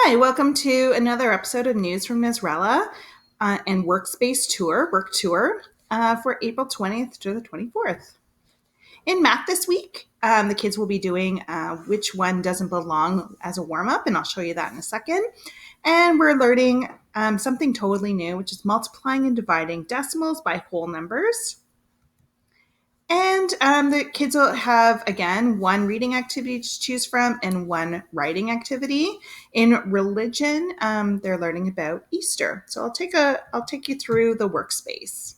Hi, welcome to another episode of News from Nesrallah and Workspace Tour, Work Tour, for April 20th to the 24th. In math this week, the kids will be doing which one doesn't belong as a warm-up, and I'll show you that in a second. And we're learning something totally new, which is multiplying and dividing decimals by whole numbers. And the kids will have, again, one reading activity to choose from and one writing activity. In religion, they're learning about Easter. So I'll take you through the workspace.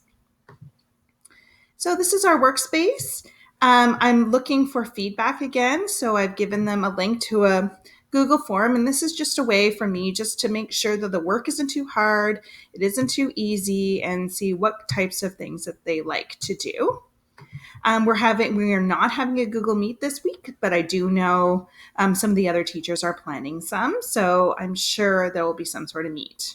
So this is our workspace. I'm looking for feedback again. So I've given them a link to a Google form, and this is just a way for me just to make sure that the work isn't too hard, it isn't too easy, and see what types of things that they like to do. We are not having a Google Meet this week, but I do know some of the other teachers are planning some, so I'm sure there will be some sort of meet.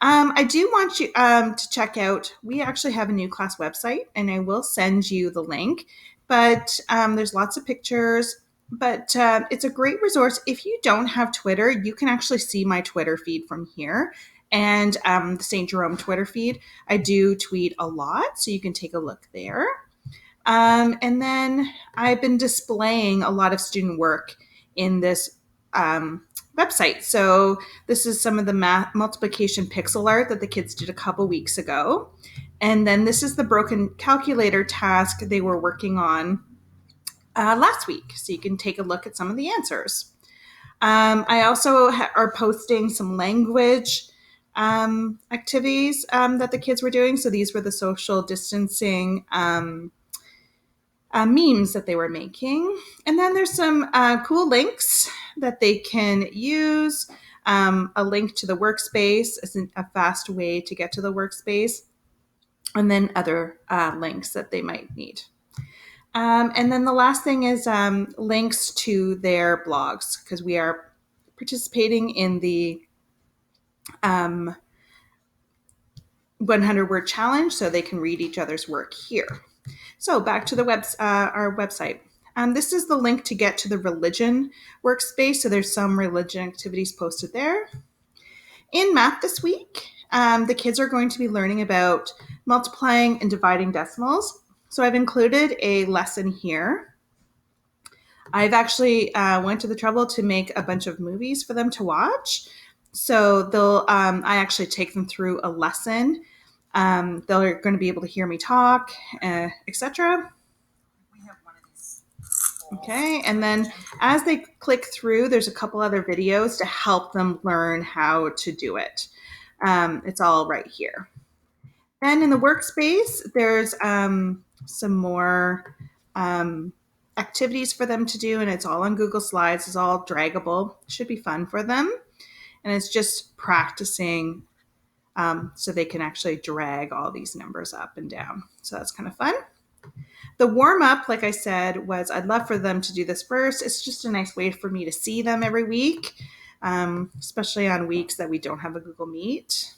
I do want you to check out, we actually have a new class website, and I will send you the link, but there's lots of pictures, but it's a great resource. If you don't have Twitter, you can actually see my Twitter feed from here. And the St. Jerome Twitter feed, I do tweet a lot, so you can take a look there. And then I've been displaying a lot of student work in this website. So this is some of the math multiplication pixel art that the kids did a couple weeks ago. And then this is the broken calculator task they were working on last week. So you can take a look at some of the answers. I also are posting some language activities that the kids were doing. So these were the social distancing memes that they were making. And then there's some cool links that they can use. A link to the workspace is a fast way to get to the workspace. And then other links that they might need. And then the last thing is links to their blogs, because we are participating in the 100 word challenge, so they can read each other's work here. So back to our website. This is the link to get to the religion workspace. So there's some religion activities posted there. In math this week, the kids are going to be learning about multiplying and dividing decimals. So I've included a lesson here. I've actually went to the trouble to make a bunch of movies for them to watch. So I actually take them through a lesson. They're going to be able to hear me talk, etc. Okay, and then as they click through, there's a couple other videos to help them learn how to do it. It's all right here. Then in the workspace, there's some more activities for them to do, and it's all on Google Slides. It's all draggable. Should be fun for them. And it's just practicing so they can actually drag all these numbers up and down. So that's kind of fun. The warm-up, like I said, was I'd love for them to do this first. It's just a nice way for me to see them every week, especially on weeks that we don't have a Google Meet.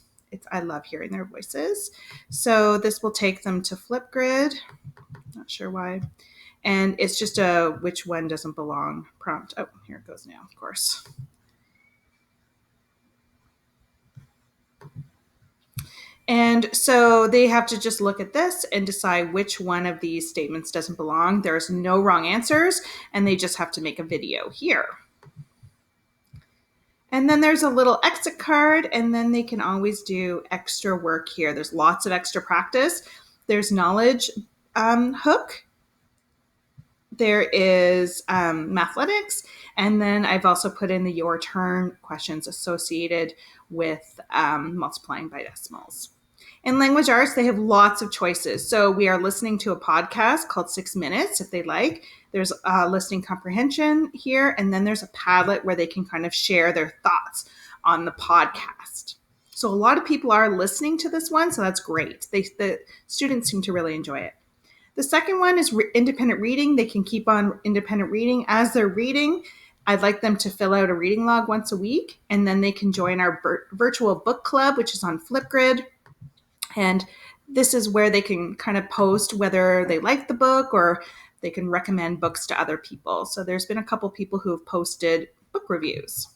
I love hearing their voices. So this will take them to Flipgrid. Not sure why. And it's just a which one doesn't belong prompt. Oh, here it goes now, of course. And so they have to just look at this and decide which one of these statements doesn't belong. There's no wrong answers, and they just have to make a video here. And then there's a little exit card, and then they can always do extra work here. There's lots of extra practice. There's knowledge hook. There is mathletics, and then I've also put in the your turn questions associated with multiplying by decimals. In language arts, they have lots of choices. So we are listening to a podcast called 6 Minutes, if they like. There's listening comprehension here, and then there's a Padlet where they can kind of share their thoughts on the podcast. So a lot of people are listening to this one, so that's great. The students seem to really enjoy it. The second one is independent reading. They can keep on independent reading. As they're reading, I'd like them to fill out a reading log once a week, and then they can join our virtual book club, which is on Flipgrid. And this is where they can kind of post whether they like the book, or they can recommend books to other people. So there's been a couple people who have posted book reviews.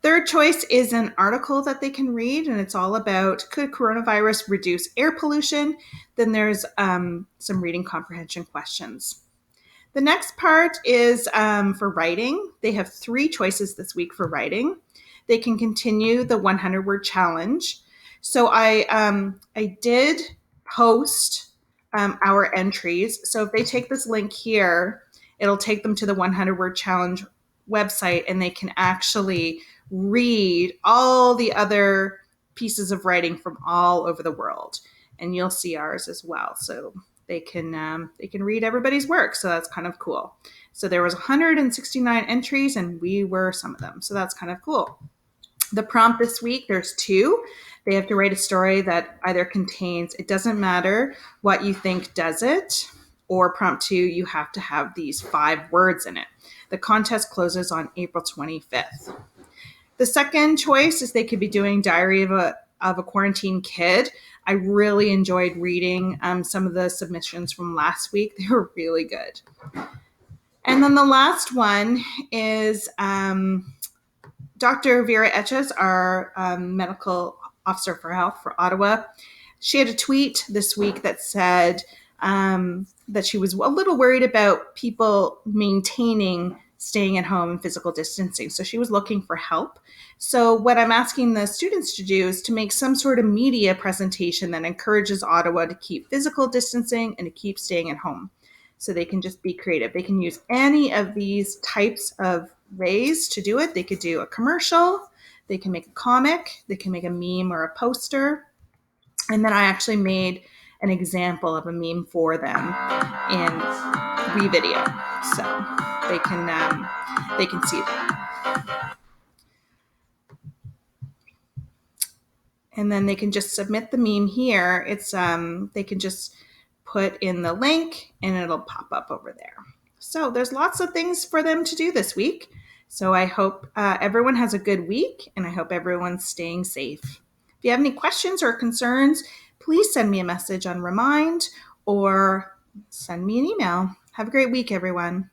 Third choice is an article that they can read, and it's all about could coronavirus reduce air pollution? Then there's some reading comprehension questions. The next part is for writing. They have 3 choices this week for writing. They can continue the 100-word challenge. So I did post our entries. So if they take this link here, it'll take them to the 100-word challenge website, and they can actually read all the other pieces of writing from all over the world. And you'll see ours as well. So they can read everybody's work. So that's kind of cool. So there was 169 entries, and we were some of them. So that's kind of cool. The prompt this week, there's 2. They have to write a story that either contains, it doesn't matter what you think does it, or prompt 2, you have to have these 5 words in it. The contest closes on April 25th. The second choice is they could be doing Diary of a Quarantine Kid. I really enjoyed reading some of the submissions from last week. They were really good. And then the last one is Dr. Vera Etches, our medical officer for health for Ottawa. She had a tweet this week that said that she was a little worried about people maintaining staying at home and physical distancing. So she was looking for help. So what I'm asking the students to do is to make some sort of media presentation that encourages Ottawa to keep physical distancing and to keep staying at home. So they can just be creative. They can use any of these types of ways to do it. They could do a commercial, they can make a comic, they can make a meme or a poster. And then I actually made an example of a meme for them in WeVideo. So they can see that. And then they can just submit the meme here. It's they can just put in the link and it'll pop up over there. So there's lots of things for them to do this week. So I hope everyone has a good week, and I hope everyone's staying safe. If you have any questions or concerns, please send me a message on Remind or send me an email. Have a great week, everyone.